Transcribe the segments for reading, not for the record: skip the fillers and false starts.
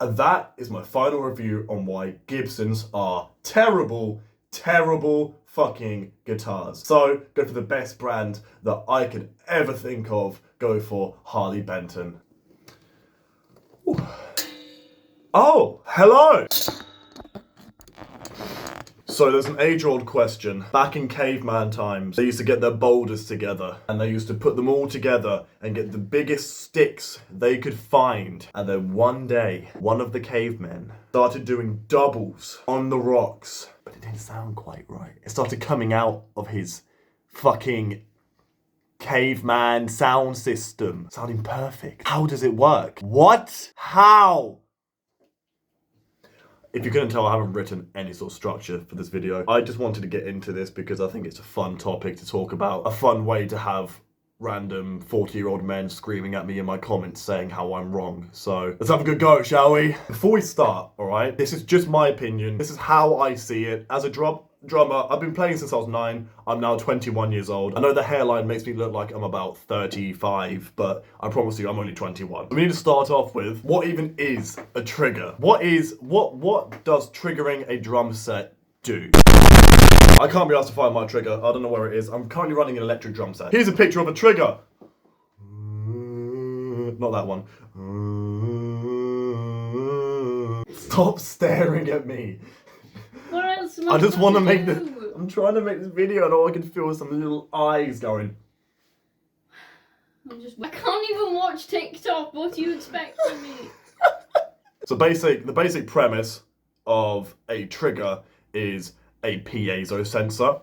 And that is my final review on why Gibsons are terrible, terrible fucking guitars. So go for the best brand that I could ever think of. Go for Harley Benton. Ooh. Oh, hello! So there's an age-old question. Back in caveman times, they used to get their boulders together and they used to put them all together and get the biggest sticks they could find. And then one day, one of the cavemen started doing doubles on the rocks, but it didn't sound quite right. It started coming out of his fucking caveman sound system, sounding perfect. How does it work? What? How? If you couldn't tell, I haven't written any sort of structure for this video. I just wanted to get into this because I think it's a fun topic to talk about. A fun way to have random 40-year-old men screaming at me in my comments saying how I'm wrong. So let's have a good go, shall we? Before we start, all right, this is just my opinion. This is how I see it. As a drummer, I've been playing since I was 9. I'm now 21 years old. I know the hairline makes me look like I'm about 35, but I promise you I'm only 21. We need to start off with, what even is a trigger? What does triggering a drum set do? I can't be asked to find my trigger. I don't know where it is. I'm currently running an electric drum set. Here's a picture of a trigger. Not that one. Stop staring at me. What else am I just want to make do? this. I'm trying to make this video and all I can feel is some little eyes going. I can't even watch TikTok. What do you expect from me? So the basic premise of a trigger is a piezo sensor,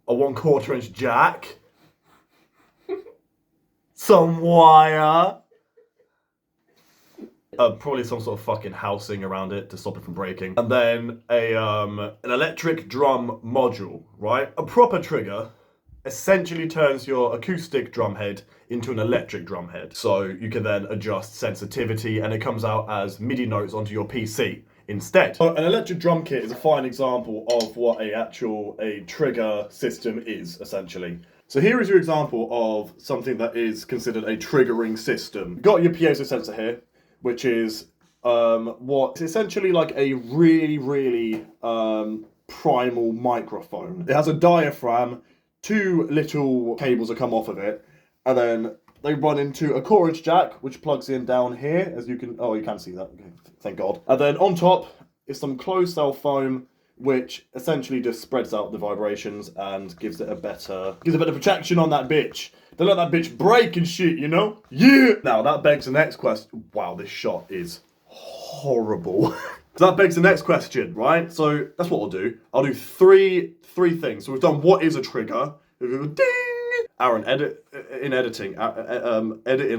a 1/4 inch jack, some wire, probably some sort of fucking housing around it to stop it from breaking, and then an electric drum module, right? A proper trigger essentially turns your acoustic drum head into an electric drum head. So you can then adjust sensitivity and it comes out as MIDI notes onto your PC instead. So an electric drum kit is a fine example of what a trigger system is, essentially. So here is your example of something that is considered a triggering system. You've got your piezo sensor here, which is what's essentially like a really primal microphone. It has a diaphragm, 2 little cables that come off of it, and then they run into a 1/4 inch jack, which plugs in down here, as you can, you can see that, okay, thank God. And then on top is some closed cell foam, which essentially just spreads out the vibrations and gives it a better protection on that bitch. Don't let that bitch break and shit, you know? Yeah! Now that begs the next question. Wow, this shot is horrible. So that begs the next question, right? So that's what I'll do. I'll do three things. So we've done what is a trigger. Ding! Aaron, edit in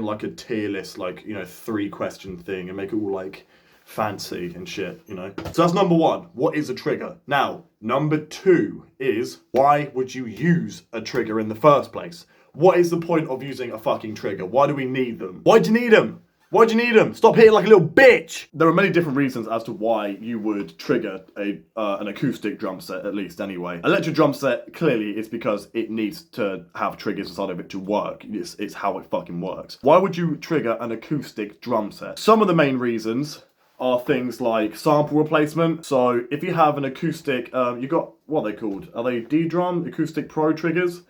like a tier list, like, 3-question thing and make it all like fancy and shit, So that's number 1. What is a trigger? Now, number 2 is, why would you use a trigger in the first place? What is the point of using a fucking trigger? Why do we need them? Why do you need them? Why'd you need them? Stop hitting like a little bitch! There are many different reasons as to why you would trigger an acoustic drum set, at least anyway. Electric drum set, clearly, is because it needs to have triggers inside of it to work. It's how it fucking works. Why would you trigger an acoustic drum set? Some of the main reasons are things like sample replacement. So if you have an acoustic, you got, what are they called? Are they D-drum, acoustic pro triggers?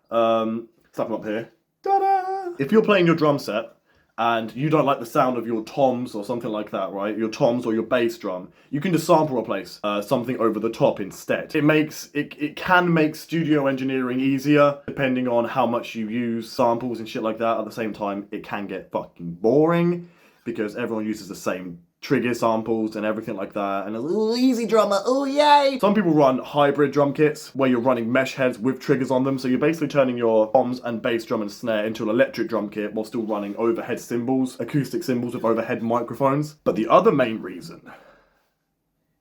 Stuff them up here. Ta-da! If you're playing your drum set, and you don't like the sound of your toms or something like that, right? Your toms or your bass drum, you can just sample replace something over the top instead. It can make studio engineering easier, depending on how much you use samples and shit like that. At the same time, it can get fucking boring, because everyone uses the same trigger samples and everything like that, and ooh, easy drummer, ooh yay! Some people run hybrid drum kits where you're running mesh heads with triggers on them, so you're basically turning your toms and bass drum and snare into an electric drum kit while still running overhead cymbals, acoustic cymbals with overhead microphones. But the other main reason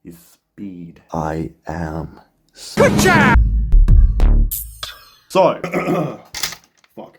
is speed. I am good job! So, fuck.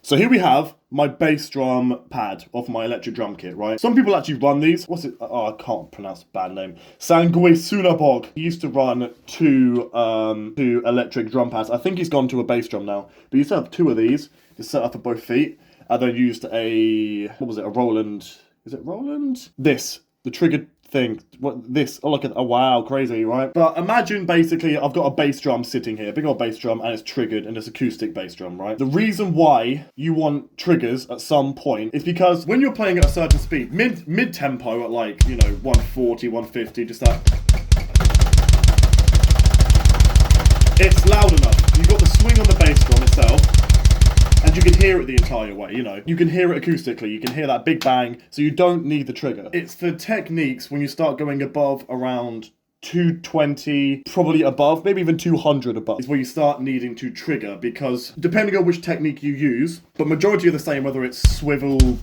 So here we have my bass drum pad off my electric drum kit, right? Some people actually run these. What's it? Oh, I can't pronounce the bad name. Sangue Sunabog. He used to run two electric drum pads. I think he's gone to a bass drum now. But he used to have 2 of these, just set up for both feet. And then used a Roland Is it Roland? The trigger thing. What this? Oh, look at, oh wow, crazy, right? But imagine basically I've got a bass drum sitting here, big old bass drum, and it's triggered, and it's acoustic bass drum, right? The reason why you want triggers at some point is because when you're playing at a certain speed, mid tempo at like, 140, 150, just that, it's loud enough. You've got the swing on the bass drum itself, and you can hear it the entire way, You can hear it acoustically, you can hear that big bang, so you don't need the trigger. It's for techniques when you start going above around 220, probably above, maybe even 200 above, is where you start needing to trigger, because depending on which technique you use, but majority are the same, whether it's swivel,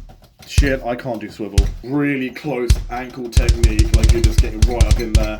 shit, I can't do swivel, really close ankle technique, like you're just getting right up in there.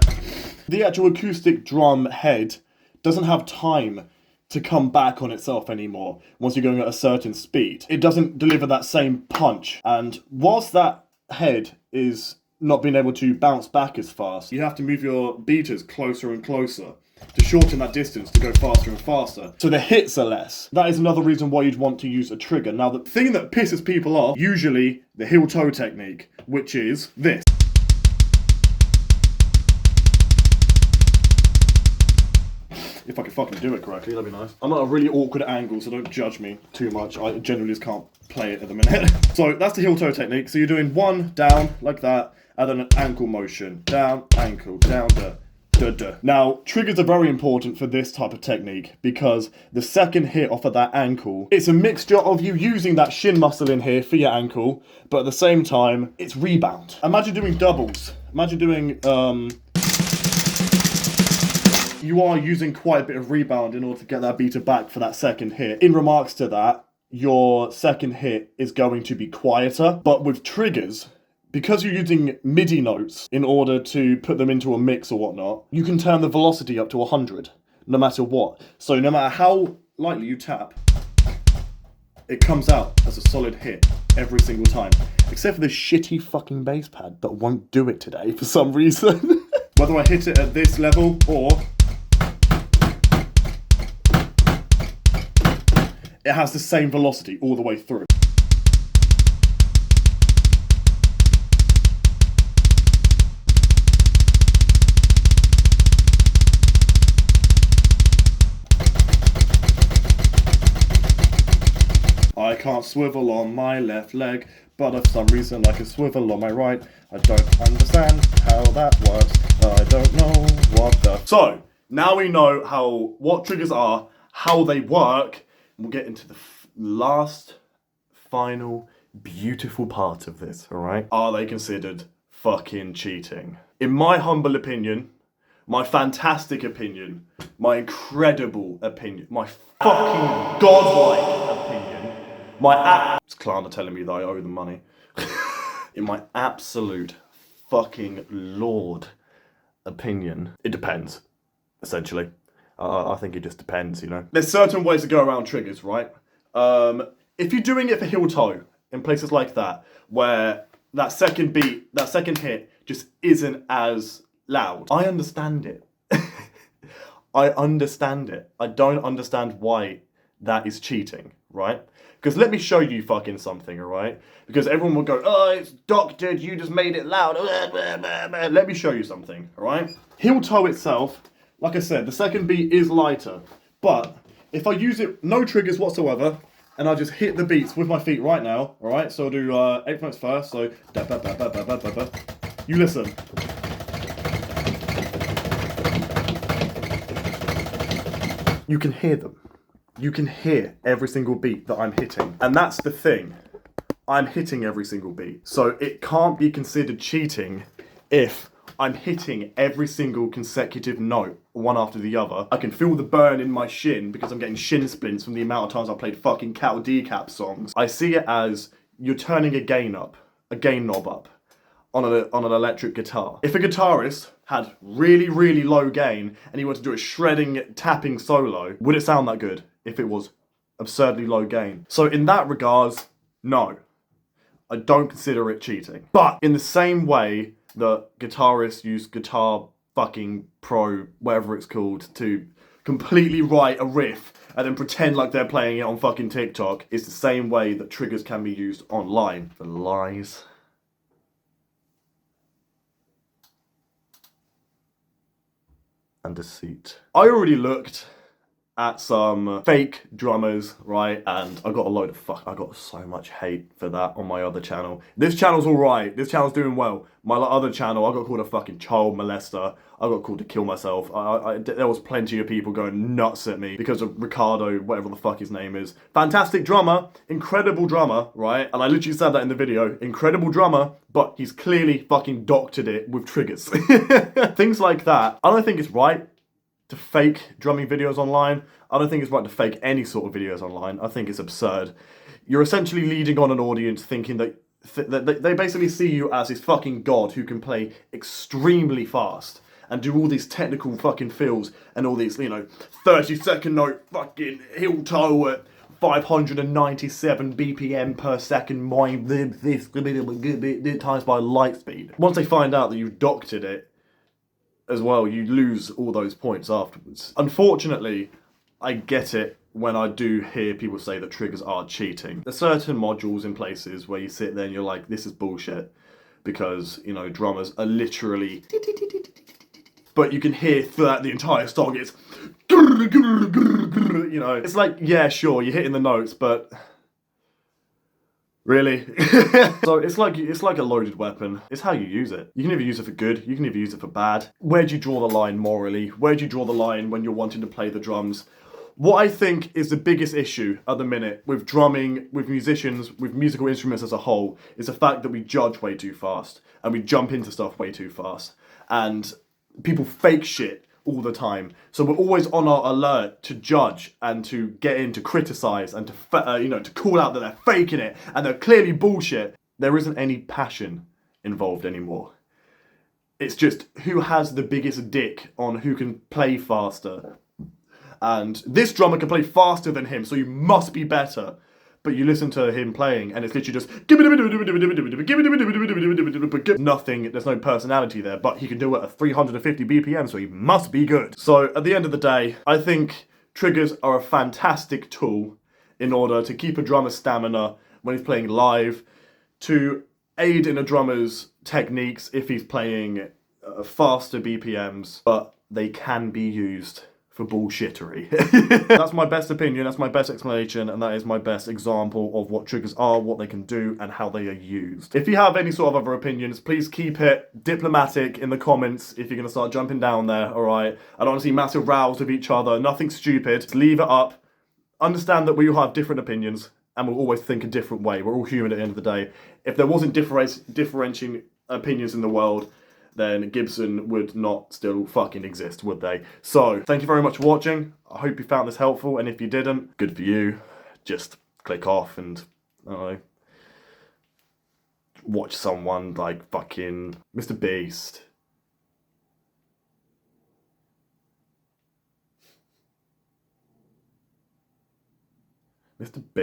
The actual acoustic drum head doesn't have time to come back on itself anymore once you're going at a certain speed. It doesn't deliver that same punch, and whilst that head is not being able to bounce back as fast, you have to move your beaters closer and closer to shorten that distance to go faster and faster, so the hits are less. That is another reason why you'd want to use a trigger. Now, the thing that pisses people off, usually the heel-toe technique, which is this. If I can fucking do it correctly, that'd be nice. I'm at a really awkward angle, so don't judge me too much. I generally just can't play it at the minute. So that's the heel-toe technique. So you're doing one down, like that, and then an ankle motion. Down, ankle, down, da, da, da. Now, triggers are very important for this type of technique, because the second hit off of that ankle, it's a mixture of you using that shin muscle in here for your ankle, but at the same time, it's rebound. Imagine doing doubles. Imagine doing, you are using quite a bit of rebound in order to get that beater back for that second hit. In remarks to that, your second hit is going to be quieter, but with triggers, because you're using MIDI notes in order to put them into a mix or whatnot, you can turn the velocity up to 100, no matter what. So no matter how lightly you tap, it comes out as a solid hit every single time. Except for this shitty fucking bass pad that won't do it today for some reason. Whether I hit it at this level or it has the same velocity all the way through. I can't swivel on my left leg, but for some reason I can swivel on my right. I don't understand how that works. I don't know what the... So, now we know what triggers are, how they work. We'll get into the last, final, beautiful part of this, alright? Are they considered fucking cheating? In my humble opinion, my fantastic opinion, my incredible opinion, my fucking godlike opinion, it's Klarna telling me that I owe them money. In my absolute fucking lord opinion, it depends, essentially. I think it just depends, There's certain ways to go around triggers, right? If you're doing it for heel toe, in places like that, where that second beat, that second hit just isn't as loud, I understand it. I understand it. I don't understand why that is cheating, right? Because let me show you fucking something, alright? Because everyone will go, oh, it's doctored, you just made it loud. Let me show you something, alright? Heel toe itself, like I said, the second beat is lighter, but if I use it, no triggers whatsoever, and I just hit the beats with my feet right now, alright? So I'll do 8 notes first, so da ba ba ba ba ba ba ba. You listen. You can hear them. You can hear every single beat that I'm hitting. And that's the thing. I'm hitting every single beat. So it can't be considered cheating if I'm hitting every single consecutive note, one after the other. I can feel the burn in my shin because I'm getting shin splints from the amount of times I played fucking Cal Decap songs. I see it as you're turning a gain knob up on an electric guitar. If a guitarist had really, really low gain and he wanted to do a shredding, tapping solo, would it sound that good if it was absurdly low gain? So in that regards, no. I don't consider it cheating. But in the same way that guitarists use Guitar fucking Pro, whatever it's called, to completely write a riff and then pretend like they're playing it on fucking TikTok, it's the same way that triggers can be used online. The lies and deceit. I already looked at some fake drummers, right? And I got I got so much hate for that on my other channel. This channel's alright. This channel's doing well. My other channel, I got called a fucking child molester. I got called to kill myself. There was plenty of people going nuts at me because of Ricardo, whatever the fuck his name is. Fantastic drummer, incredible drummer, right? And I literally said that in the video. Incredible drummer, but he's clearly fucking doctored it with triggers. Things like that. I don't think it's right to fake drumming videos online. I don't think it's right to fake any sort of videos online. I think it's absurd. You're essentially leading on an audience thinking that they basically see you as this fucking god who can play extremely fast and do all these technical fucking fills and all these, 30-second note fucking heel toe at 597 BPM per second, times by light speed. Once they find out that you've doctored it as well, you lose all those points afterwards. Unfortunately, I get it when I do hear people say that triggers are cheating. There's certain modules in places where you sit there and you're like, this is bullshit, because, drummers are literally, but you can hear throughout the entire song it's, it's like, yeah, sure, you're hitting the notes, but really? So it's like a loaded weapon. It's how you use it. You can either use it for good, you can either use it for bad. Where do you draw the line morally? Where do you draw the line when you're wanting to play the drums? What I think is the biggest issue at the minute with drumming, with musicians, with musical instruments as a whole, is the fact that we judge way too fast and we jump into stuff way too fast. And people fake shit all the time. So we're always on our alert to judge and to get in, to criticize and to, to call out that they're faking it and they're clearly bullshit. There isn't any passion involved anymore. It's just who has the biggest dick on who can play faster. And this drummer can play faster than him, so you must be better. But you listen to him playing and it's literally just nothing, there's no personality there, but he can do it at 350 BPM, so he must be good. So at the end of the day, I think triggers are a fantastic tool in order to keep a drummer's stamina when he's playing live, to aid in a drummer's techniques if he's playing faster BPMs, but they can be used for bullshittery. That's my best opinion, that's my best explanation, and that is my best example of what triggers are, what they can do, and how they are used. If you have any sort of other opinions, please keep it diplomatic in the comments if you're going to start jumping down there, alright? I don't want to see massive rows with each other, nothing stupid. Just leave it up. Understand that we all have different opinions, and we'll always think a different way. We're all human at the end of the day. If there wasn't differentiating opinions in the world, then Gibson would not still fucking exist, would they? So, thank you very much for watching. I hope you found this helpful, and if you didn't, good for you. Just click off and, I don't know, watch someone like fucking Mr. Beast. Mr. Beast.